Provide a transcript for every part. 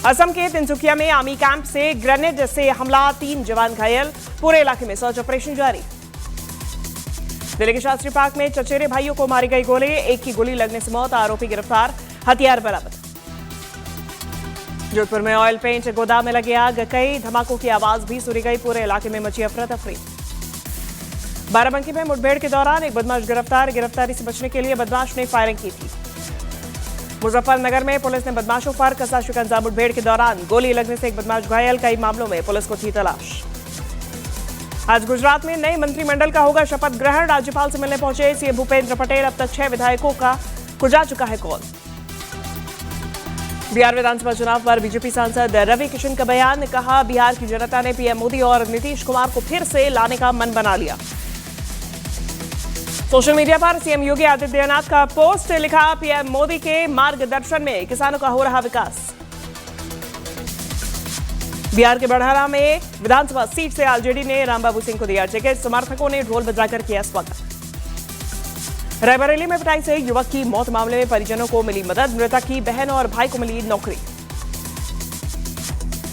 असम के तिनसुकिया में army camp से ग्रेनेड से हमला, 3 जवान घायल, पूरे इलाके में सर्च ऑपरेशन जारी। दिल्ली के शास्त्री पार्क में चचेरे भाइयों को मारी गई गोली, एक की गोली लगने से मौत, आरोपी गिरफ्तार, हथियार बरामद। जोधपुर में ऑयल पेंट गोदाम में लगी आग, कई धमाकों की आवाज भी सुनी गई, पूरे इलाके में मची अफरा तफरी। बाराबंकी में मुठभेड़ के दौरान एक बदमाश गिरफ्तार, गिरफ्तारी से बचने के लिए बदमाश ने फायरिंग की थी। मुजफ्फरनगर में पुलिस ने बदमाशों पर कसा शिकंजा, मुठभेड़ के दौरान गोली लगने से एक बदमाश घायल, कई मामलों में पुलिस को थी तलाश। आज गुजरात में नए मंत्रिमंडल का होगा शपथ ग्रहण, राज्यपाल से मिलने पहुंचे सीएम भूपेंद्र पटेल, अब तक 6 विधायकों को जा चुका है कॉल। बिहार विधानसभा चुनाव पर बीजेपी सांसद रवि किशन का बयान, कहा बिहार की जनता ने पीएम मोदी और नीतीश कुमार को फिर से लाने का मन बना लिया। सोशल मीडिया पर सीएम योगी आदित्यनाथ का पोस्ट, लिखा पीएम मोदी के मार्गदर्शन में किसानों का हो रहा विकास। बिहार के बढ़ाना में विधानसभा सीट से आरजेडी ने रामबाबू सिंह को दिया टिकट, समर्थकों ने ढोल बजाकर किया स्वागत। रायबरेली में पिटाई से युवक की मौत मामले में परिजनों को मिली मदद, मृतक की बहन और भाई को मिली नौकरी।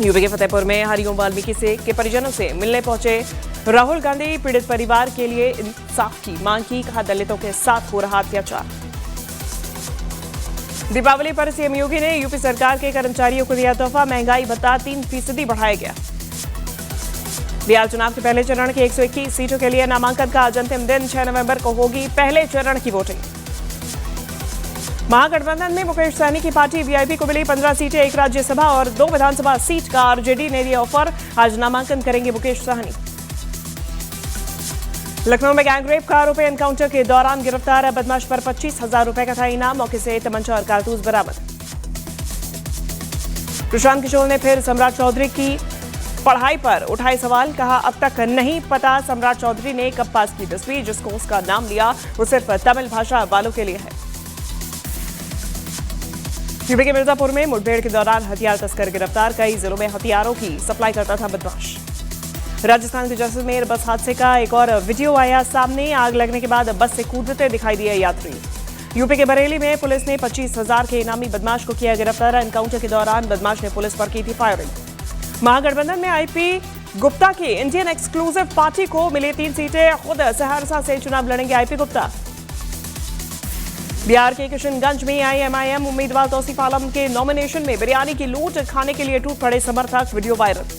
यूपी के फतेहपुर में हरिओम वाल्मीकि के परिजनों से मिलने पहुंचे राहुल गांधी, पीड़ित परिवार के लिए इंसाफ की मांग की, कहा दलितों के साथ हो रहा अत्याचार। दीपावली पर सीएम योगी ने यूपी सरकार के कर्मचारियों को दिया तोहफा, महंगाई भत्ता 3% बढ़ाया गया। बिहार चुनाव के पहले चरण की 121 सीटों के लिए नामांकन का आज अंतिम दिन, 6 नवंबर को होगी पहले चरण की वोटिंग। महागठबंधन में मुकेश सहनी की पार्टी वीआईपी को मिली 15 सीटें, 1 राज्यसभा और 2 विधानसभा सीट का आरजेडी ने दिया ऑफर, आज नामांकन करेंगे मुकेश सहनी। लखनऊ में गैंगरेप का आरोपी एनकाउंटर के दौरान गिरफ्तार, बदमाश पर 25,000 रुपए का था इनाम, मौके से तमंचा और कारतूस बरामद। प्रशांत किशोर ने फिर सम्राट चौधरी की पढ़ाई पर उठाए सवाल, कहा अब तक नहीं पता सम्राट चौधरी ने कब पास की 10वीं, जिसको उसका नाम लिया वो सिर्फ तमिल भाषा वालों के लिए है। यूपी के मिर्जापुर में मुठभेड़ के दौरान हथियार तस्कर गिरफ्तार, कई जिलों में हथियारों की सप्लाई करता था बदमाश। राजस्थान के जैसलमेर बस हादसे का एक और वीडियो आया सामने, आग लगने के बाद बस से कूदते दिखाई दिए यात्री। यूपी के बरेली में पुलिस ने 25,000 के इनामी बदमाश को किया गिरफ्तार, एनकाउंटर के दौरान बदमाश ने पुलिस पर की थी फायरिंग। महागठबंधन में आईपी गुप्ता की इंडियन एक्सक्लूसिव पार्टी को मिली 3 सीटें, खुद सहरसा से चुनाव लड़ेंगे आईपी गुप्ता। बिहार के किशनगंज में आईएमआईएम उम्मीदवार तौसीफ आलम के नॉमिनेशन में बिरयानी की लूट खाने के लिए टूट पड़े समर्थक, वीडियो वायरल।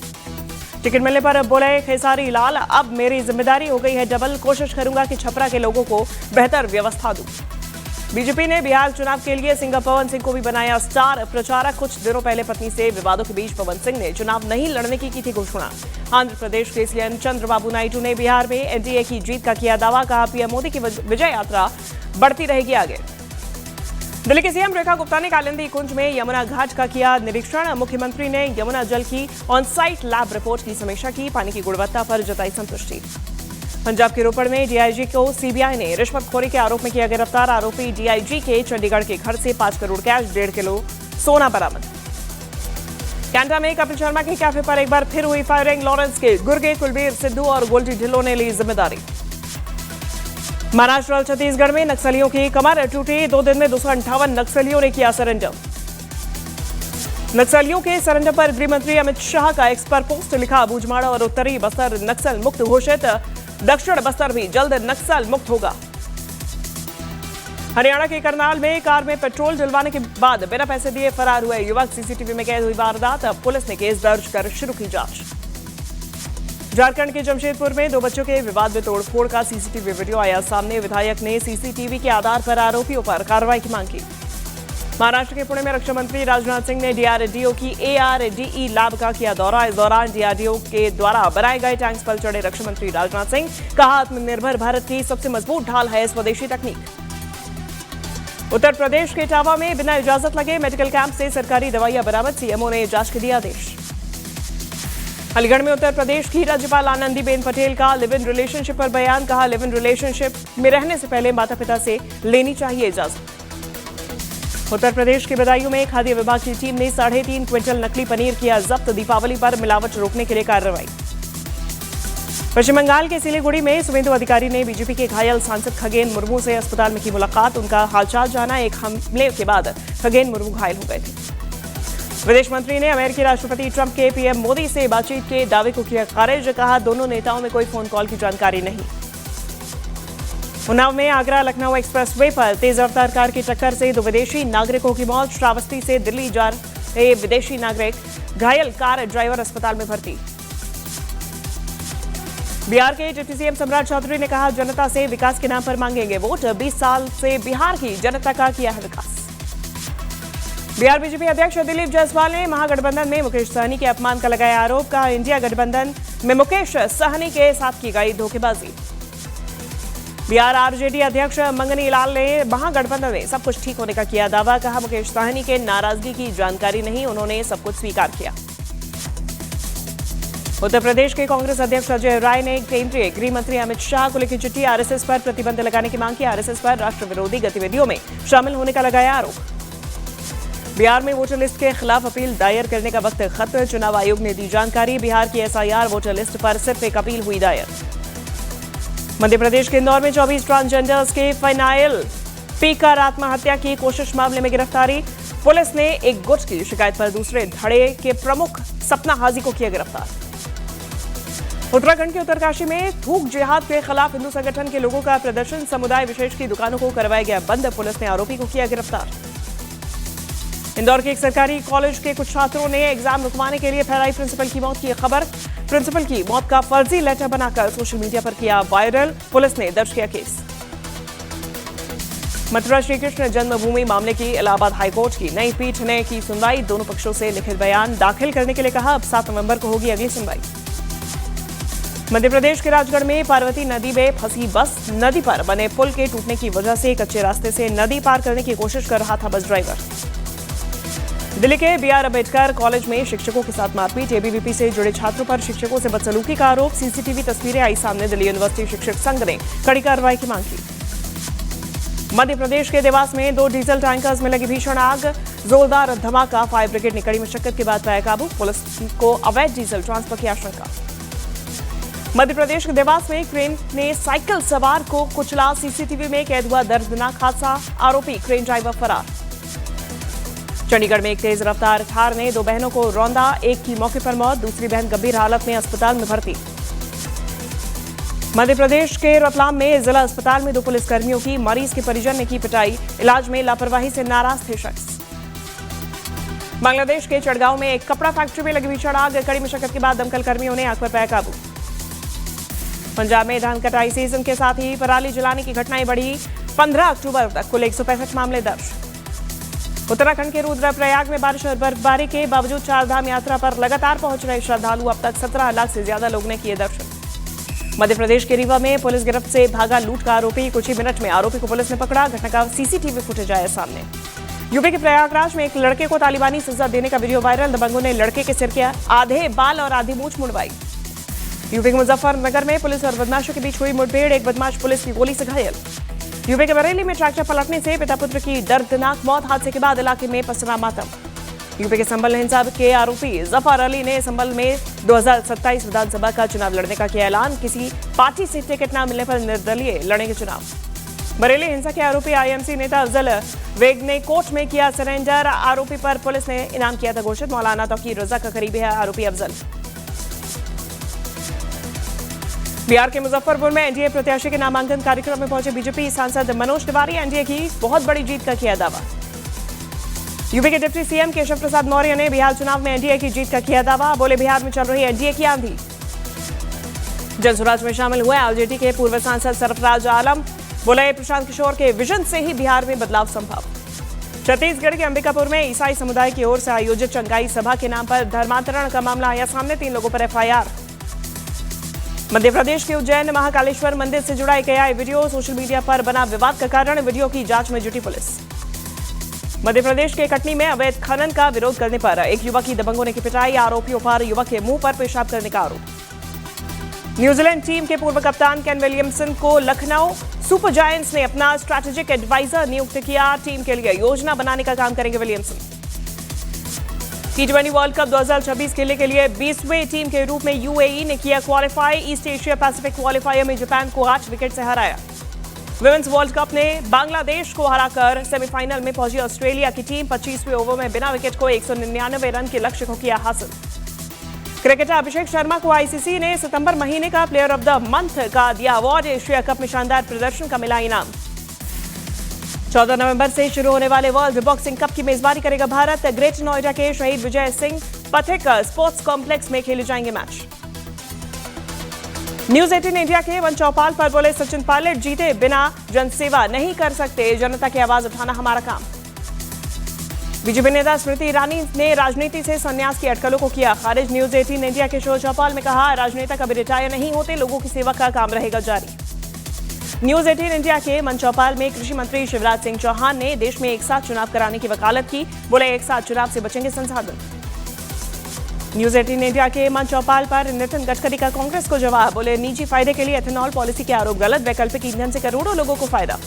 टिकट मिलने पर बोले खेसारी लाल, अब मेरी जिम्मेदारी हो गई है डबल, कोशिश करूंगा कि छपरा के लोगों को बेहतर व्यवस्था दूं। बीजेपी ने बिहार चुनाव के लिए सिंगर पवन सिंह को भी बनाया स्टार प्रचारक, कुछ दिनों पहले पत्नी से विवादों के बीच पवन सिंह ने चुनाव नहीं लड़ने की थी घोषणा। आंध्र प्रदेश के सीएम चंद्रबाबू नायडू ने बिहार में एनडीए की जीत का किया दावा, कहा पीएम मोदी की विजय यात्रा बढ़ती रहेगी आगे। दिल्ली की सीएम रेखा गुप्ता ने कालिंदी कुंज में यमुना घाट का किया निरीक्षण, मुख्यमंत्री ने यमुना जल की ऑन-साइट लैब रिपोर्ट की समीक्षा की, पानी की गुणवत्ता पर जताई संतुष्टि। पंजाब के रोपड़ में डीआईजी को सीबीआई ने रिश्वतखोरी के आरोप में किया गिरफ्तार, आरोपी डीआईजी के चंडीगढ़ के घर से 5 करोड़ कैश, 1.5 किलो सोना बरामद। कैंटा में कपिल शर्मा के कैफे पर एक बार फिर हुई फायरिंग, लॉरेंस के गुर्गे कुलबीर सिद्धू और गोल्डी ढिल्लों ने ली जिम्मेदारी। महाराष्ट्र और छत्तीसगढ़ में नक्सलियों की कमर टूटी, 2 दिन में 258 नक्सलियों ने किया सरेंडर। नक्सलियों के सरेंडर पर गृह मंत्री अमित शाह का एक्स पर पोस्ट, लिखा बूझमाड़ा और उत्तरी बस्तर नक्सल मुक्त घोषित, दक्षिण बस्तर भी जल्द नक्सल मुक्त होगा। हरियाणा के करनाल में कार में पेट्रोल डलवाने के बाद बिना पैसे दिए फरार हुए युवक, सीसीटीवी में कैद हुई वारदात, अब पुलिस ने केस दर्ज कर शुरू की जांच। झारखंड के जमशेदपुर में 2 बच्चों के विवाद में तोड़फोड़ का सीसीटीवी वीडियो आया सामने, विधायक ने सीसीटीवी के आधार पर आरोपियों पर कार्रवाई की मांग की। महाराष्ट्र के पुणे में रक्षा मंत्री राजनाथ सिंह ने डीआरडीओ की एआरडीई लैब का किया दौरा, इस दौरान डीआरडीओ के द्वारा बनाए गए टैंक्स पर चढ़े रक्षा मंत्री राजनाथ सिंह, कहा आत्मनिर्भर भारत की सबसे मजबूत ढाल है स्वदेशी तकनीक। उत्तर प्रदेश के इटावा में बिना इजाजत लगे मेडिकल कैंप से सरकारी दवाइयां बरामद, सीएमओ ने जांच के दिया आदेश। अलीगढ़ में उत्तर प्रदेश की राज्यपाल आनंदीबेन पटेल का लिव इन रिलेशनशिप पर बयान, कहा लिव इन रिलेशनशिप में रहने से पहले माता पिता से लेनी चाहिए इजाजत। उत्तर प्रदेश के बदायूं में खाद्य विभाग की टीम ने 3.5 क्विंटल नकली पनीर किया जब्त, दीपावली पर मिलावट रोकने के लिए कार्रवाई। पश्चिम बंगाल के सिलीगुड़ी में शुभेंदु अधिकारी ने बीजेपी के घायल सांसद खगेन मुर्मू से अस्पताल में की मुलाकात, उनका हालचाल जाना, एक हमले के बाद खगेन मुर्मू घायल हो गए थे। विदेश मंत्री ने अमेरिकी राष्ट्रपति ट्रंप के पीएम मोदी से बातचीत के दावे को किया खारिज। कहा दोनों नेताओं में कोई फोन कॉल की जानकारी नहीं। उन्नाव में आगरा लखनऊ एक्सप्रेसवे पर तेज रफ्तार कार की टक्कर से 2 विदेशी नागरिकों की मौत। श्रावस्ती से दिल्ली जा रहे विदेशी नागरिक घायल, कार ड्राइवर अस्पताल में भर्ती। बिहार के डिप्टी सीएम सम्राट चौधरी ने कहा जनता से विकास के नाम पर मांगेंगे वोट। 20 साल से बिहार की जनता का किया है विकास। बिहार बीजेपी अध्यक्ष दिलीप जायसवाल ने महागठबंधन में मुकेश सहनी के अपमान का लगाया आरोप। कहा इंडिया गठबंधन में मुकेश सहनी के साथ की गई धोखेबाजी। बिहार आरजेडी अध्यक्ष मंगनी लाल ने महागठबंधन में सब कुछ ठीक होने का किया दावा। कहा मुकेश सहनी के नाराजगी की जानकारी नहीं, उन्होंने सब कुछ स्वीकार किया। उत्तर प्रदेश के कांग्रेस अध्यक्ष अजय राय ने केंद्रीय गृह मंत्री अमित शाह को लिखी चिट्ठी। आरएसएस पर प्रतिबंध लगाने की मांग की। आरएसएस पर राष्ट्र विरोधी गतिविधियों में शामिल होने का लगाया आरोप। बिहार में वोटर लिस्ट के खिलाफ अपील दायर करने का वक्त खत्म। चुनाव आयोग ने दी जानकारी। बिहार की एसआईआर वोटर लिस्ट पर सिर्फ एक अपील हुई दायर। मध्य प्रदेश के इंदौर में 24 ट्रांसजेंडर्स के फाइनाइल पीकर आत्महत्या की कोशिश मामले में गिरफ्तारी। पुलिस ने एक गुट की शिकायत पर दूसरे धड़े के प्रमुख सपना हाजी को किया गिरफ्तार। उत्तराखंड के उत्तरकाशी में थूक जिहाद के खिलाफ हिंदू संगठन के लोगों का प्रदर्शन। समुदाय विशेष की दुकानों को करवाया गया बंद। पुलिस ने आरोपी को किया गिरफ्तार। इंदौर के एक सरकारी कॉलेज के कुछ छात्रों ने एग्जाम रुकवाने के लिए फैलाई प्रिंसिपल की मौत की खबर। प्रिंसिपल की मौत का फर्जी लेटर बनाकर सोशल मीडिया पर किया वायरल। पुलिस ने दर्ज किया केस। मथुरा श्रीकृष्ण जन्मभूमि मामले की इलाहाबाद हाईकोर्ट की नई पीठ ने की सुनवाई। दोनों पक्षों से लिखित बयान दाखिल करने के लिए कहा। अब 7 नवंबर को होगी अगली सुनवाई। मध्य प्रदेश के राजगढ़ में पार्वती नदी में फंसी बस। नदी पर बने पुल के टूटने की वजह से कच्चे रास्ते से नदी पार करने की कोशिश कर रहा था बस ड्राइवर। दिल्ली के BR अम्बेडकर कॉलेज में शिक्षकों के साथ मारपीट। ABVP से जुड़े छात्रों पर शिक्षकों से बदसलूकी का आरोप। सीसीटीवी तस्वीरें आई सामने। दिल्ली यूनिवर्सिटी शिक्षक संघ ने कड़ी कार्रवाई की मांग की। मध्य प्रदेश के देवास में 2 डीजल टैंकर्स में लगी भीषण आग। जोरदार धमाका। फायर ब्रिगेड ने कड़ी मशक्कत के बाद पाया काबू। पुलिस को अवैध डीजल ट्रांसफर की आशंका। मध्य प्रदेश के देवास में क्रेन ने साइकिल सवार को कुचला। सीसीटीवी में कैद हुआ दर्दनाक हादसा। आरोपी क्रेन ड्राइवर फरार। चंडीगढ़ में एक तेज रफ्तार कार ने 2 बहनों को रौंदा। एक की मौके पर मौत, दूसरी बहन गंभीर हालत में अस्पताल में भर्ती। मध्य प्रदेश के रतलाम में जिला अस्पताल में 2 पुलिसकर्मियों की मरीज के परिजन ने की पिटाई। इलाज में लापरवाही से नाराज थे शख्स। बांग्लादेश के चड़गांव में एक कपड़ा फैक्ट्री में लगी भीषण आग। कड़ी मशक्कत के बाद दमकल कर्मियों ने आग पर पाया काबू। पंजाब में धान कटाई सीजन के साथ ही पराली जलाने की घटनाएं बढ़ी। 15 अक्टूबर तक कुल 165 मामले दर्ज। उत्तराखंड के रुद्रप्रयाग में बारिश और बर्फबारी के बावजूद 4 धाम यात्रा पर लगातार पहुंच रहे श्रद्धालु। अब तक 17 लाख से ज्यादा लोग ने किए दर्शन। मध्य प्रदेश के रीवा में पुलिस गिरफ्त से भागा लूट का आरोपी। कुछ ही मिनट में आरोपी को पुलिस ने पकड़ा। घटना का सीसीटीवी फुटेज आया सामने। यूपी के प्रयागराज में एक लड़के को तालिबानी सजा देने का वीडियो वायरल। दबंगों ने लड़के के सिर के आधे बाल और आधी मूंछ मुड़वाई। यूपी के मुजफ्फरनगर में पुलिस और बदमाशों के बीच हुई मुठभेड़। एक बदमाश पुलिस की गोली से घायल। यूपी के बरेली में ट्रैक्टर पलटने से पिता पुत्र की दर्दनाक मौत। हादसे के बाद इलाके में पसरा मातम। यूपी के संभल हिंसा के आरोपी जफर अली ने संभल में 2027 विधानसभा का चुनाव लड़ने का किया ऐलान। किसी पार्टी से टिकट न मिलने पर निर्दलीय लड़ेंगे चुनाव। बरेली हिंसा के आरोपी IMC नेता अफजल वेग ने कोर्ट में किया सरेंडर। आरोपी पर पुलिस ने इनाम किया था घोषित। मौलाना तौकीर रजा का करीबी है आरोपी अफजल। बिहार के मुजफ्फरपुर में एनडीए प्रत्याशी के नामांकन कार्यक्रम में पहुंचे बीजेपी सांसद मनोज तिवारी। एनडीए की बहुत बड़ी जीत का किया दावा। यूपी के डिप्टी सीएम केशव प्रसाद मौर्य ने बिहार चुनाव में एनडीए की जीत का किया दावा। बोले बिहार में चल रही एनडीए की आंधी। जनसुराज में शामिल हुए आरजेडी के पूर्व सांसद सरफराज आलम। बोले प्रशांत किशोर के विजन से ही बिहार में बदलाव संभव। छत्तीसगढ़ के अंबिकापुर में ईसाई समुदाय की ओर से आयोजित चंगाई सभा के नाम पर धर्मांतरण का मामला आया सामने। 3 लोगों पर FIR। मध्य प्रदेश के उज्जैन महाकालेश्वर मंदिर से जुड़ा एक AI वीडियो सोशल मीडिया पर बना विवाद का कारण। वीडियो की जांच में जुटी पुलिस। मध्य प्रदेश के कटनी में अवैध खनन का विरोध करने पर एक युवक की दबंगों ने की पिटाई। आरोपियों पर युवक के मुंह पर पेशाब करने का आरोप। न्यूजीलैंड टीम के पूर्व कप्तान केन विलियमसन को लखनऊ सुपर जायंट्स ने अपना स्ट्रैटेजिक एडवाइजर नियुक्त किया। टीम के लिए योजना बनाने का काम करेंगे विलियमसन। T20 वर्ल्ड कप 2026 खेलने के लिए 20वें टीम के रूप में UAE ने किया qualify. East Asia Pacific qualifier में जापान को 8 विकेट से हराया। विमेंस वर्ल्ड कप ने बांग्लादेश को हराकर सेमीफाइनल में पहुंची ऑस्ट्रेलिया की टीम 25वें ओवर में बिना विकेट को 199 रन के लक्ष्य को किया हासिल। क्रिकेटर अभिषेक शर्मा को आईसीसी ने सितंबर महीने का प्लेयर ऑफ द मंथ का दिया अवार्ड। एशिया कप में शानदार प्रदर्शन का मिला इनाम। 14 नवंबर से शुरू होने वाले वर्ल्ड बॉक्सिंग कप की मेजबानी करेगा भारत। ग्रेटर नोएडा के शहीद विजय सिंह पथिक स्पोर्ट्स कॉम्प्लेक्स में खेले जाएंगे मैच। न्यूज 18 इंडिया के वन चौपाल पर बोले सचिन पायलट, जीते बिना जनसेवा नहीं कर सकते, जनता की आवाज उठाना हमारा काम। बीजेपी नेता स्मृति ईरानी ने राजनीति से संन्यास की अटकलों को किया खारिज। न्यूज 18 इंडिया के शो चौपाल में कहा, राजनेता कभी रिटायर नहीं होते, लोगों की सेवा का काम रहेगा जारी। न्यूज 18 इंडिया के मन चौपाल में कृषि मंत्री शिवराज सिंह चौहान ने देश में एक साथ चुनाव कराने की वकालत की। बोले एक साथ चुनाव से बचेंगे संसाधन। न्यूज 18 इंडिया के मन चौपाल पर नितिन गडकरी का कांग्रेस को जवाब। बोले निजी फायदे के लिए एथेनॉल पॉलिसी के आरोप गलत, वैकल्पिक ईंधन से करोड़ों लोगों को फायदा।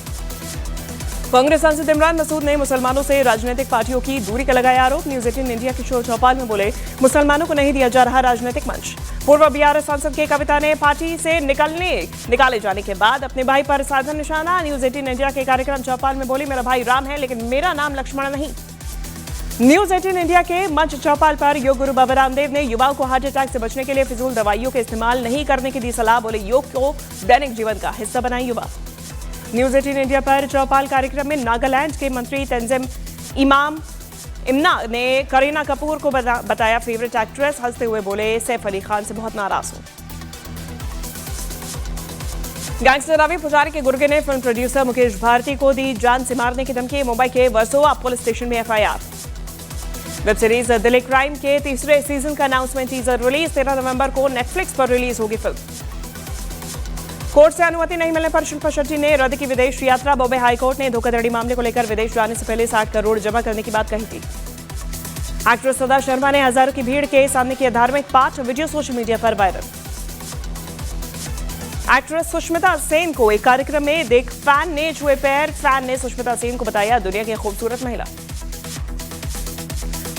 कांग्रेस सांसद इमरान मसूद ने मुसलमानों से राजनीतिक पार्टियों की दूरी का लगाया आरोप। न्यूज 18 इंडिया के शो चौपाल में बोले मुसलमानों को नहीं दिया जा रहा राजनीतिक मंच। पूर्व बीआरएस सांसद के कविता ने पार्टी से निकाले जाने के बाद अपने भाई पर साधा निशाना। न्यूज 18 इंडिया के कार्यक्रम चौपाल में बोली, मेरा भाई राम है लेकिन मेरा नाम लक्ष्मण नहीं। न्यूज 18 इंडिया के मंच चौपाल पर योग गुरु बाबा रामदेव ने युवाओं को हार्ट अटैक से बचने के लिए फिजूल दवाइयों के इस्तेमाल नहीं करने की दी सलाह। बोले योग को दैनिक जीवन का हिस्सा बनाए युवा। न्यूज 18 इंडिया पर चौपाल कार्यक्रम में नागालैंड के मंत्री तंजिम इमना ने करीना कपूर को बताया फेवरेट एक्ट्रेस। हंसते हुए बोले सैफ अली खान से बहुत नाराज हूं। गैंगस्टर रवि पुजारी के गुर्गे ने फिल्म प्रोड्यूसर मुकेश भारती को दी जान से मारने की धमकी। मुंबई के वर्सोवा पुलिस स्टेशन में FIR. Web series Delhi crime के तीसरे सीजन का अनाउंसमेंट टीजर रिलीज। 13 नवंबर को नेटफ्लिक्स पर रिलीज होगी फिल्म। कोर्ट से अनुमति नहीं मिलने पर शिल्पा शेट्टी ने रद्द की विदेश यात्रा। बॉम्बे हाईकोर्ट ने धोखाधड़ी मामले को लेकर विदेश जाने से पहले 60 करोड़ जमा करने की बात कही थी। एक्ट्रेस सदा शर्मा ने हजारों की भीड़ के सामने किया धार्मिक पाठ। वीडियो सोशल मीडिया पर वायरल। एक्ट्रेस सुष्मिता सेन को एक कार्यक्रम में देख फैन ने छुए पैर। फैन ने सुष्मिता सेन को बताया दुनिया की खूबसूरत महिला।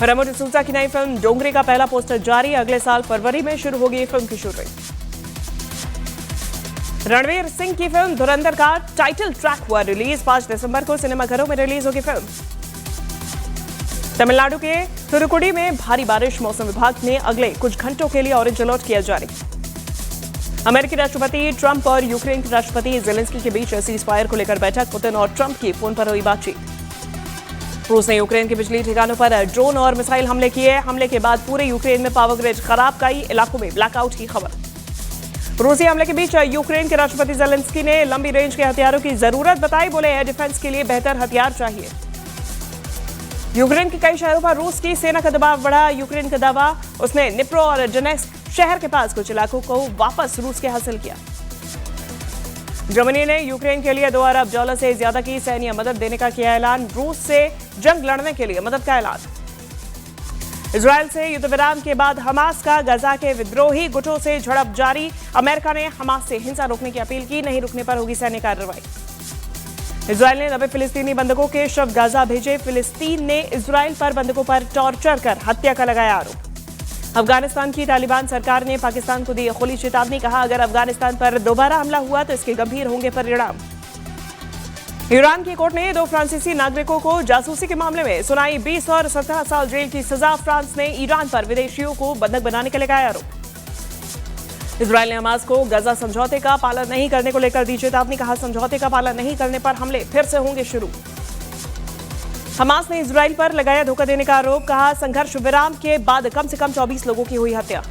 रेमो डिसूजा की नई फिल्म डोंगरी का पहला पोस्टर जारी। अगले साल फरवरी में शुरू होगी फिल्म की शूटिंग। रणवीर सिंह की फिल्म धुरंधर का टाइटल ट्रैक हुआ रिलीज। 5 दिसंबर को सिनेमाघरों में रिलीज होगी फिल्म। तमिलनाडु के तुतुकुड़ी में भारी बारिश। मौसम विभाग ने अगले कुछ घंटों के लिए ऑरेंज अलर्ट किया जारी। अमेरिकी राष्ट्रपति ट्रंप और यूक्रेन के राष्ट्रपति जेलेंस्की के बीच सीज फायर को लेकर बैठक। पुतिन और ट्रंप की फोन पर हुई बातचीत। रूस ने यूक्रेन के बिजली ठिकानों पर ड्रोन और मिसाइल हमले किए। हमले के बाद पूरे यूक्रेन में पावर ग्रिड खराब। कई इलाकों में ब्लैकआउट की खबर। रूसी हमले के बीच यूक्रेन के राष्ट्रपति जेलेंस्की ने लंबी रेंज के हथियारों की जरूरत बताई। बोले एयर डिफेंस के लिए बेहतर हथियार चाहिए। यूक्रेन के कई शहरों पर रूस की सेना का दबाव बढ़ा। यूक्रेन का दावा, उसने निप्रो और डोनेट्स्क शहर के पास कुछ इलाकों को वापस रूस के हासिल किया। जर्मनी ने यूक्रेन के लिए $2 अरब से ज्यादा की सैन्य मदद देने का किया ऐलान। रूस से जंग लड़ने के लिए मदद का ऐलान। इजरायल से युद्ध विराम के बाद हमास का गजा के विद्रोही गुटों से झड़प जारी। अमेरिका ने हमास से हिंसा रोकने की अपील की। नहीं रुकने पर होगी सैन्य कार्रवाई। इजरायल ने 90 फिलिस्तीनी बंधकों के शव गाजा भेजे। फिलिस्तीन ने इजरायल पर बंधकों पर टॉर्चर कर हत्या का लगाया आरोप। अफगानिस्तान की तालिबान सरकार ने पाकिस्तान को दी खुली चेतावनी। कहा अगर अफगानिस्तान पर दोबारा हमला हुआ तो इसके गंभीर होंगे परिणाम। ईरान की कोर्ट ने 2 फ्रांसीसी नागरिकों को जासूसी के मामले में सुनाई 20 और 17 साल जेल की सजा। फ्रांस ने ईरान पर विदेशियों को बंधक बनाने के लगाया आरोप। इजरायल ने हमास को गजा समझौते का पालन नहीं करने को लेकर दी चेतावनी। कहा समझौते का पालन नहीं करने पर हमले फिर से होंगे शुरू। हमास ने इजरायल पर लगाया धोखा देने का आरोप। कहा संघर्ष विराम के बाद कम से कम 24 लोगों की हुई हत्या।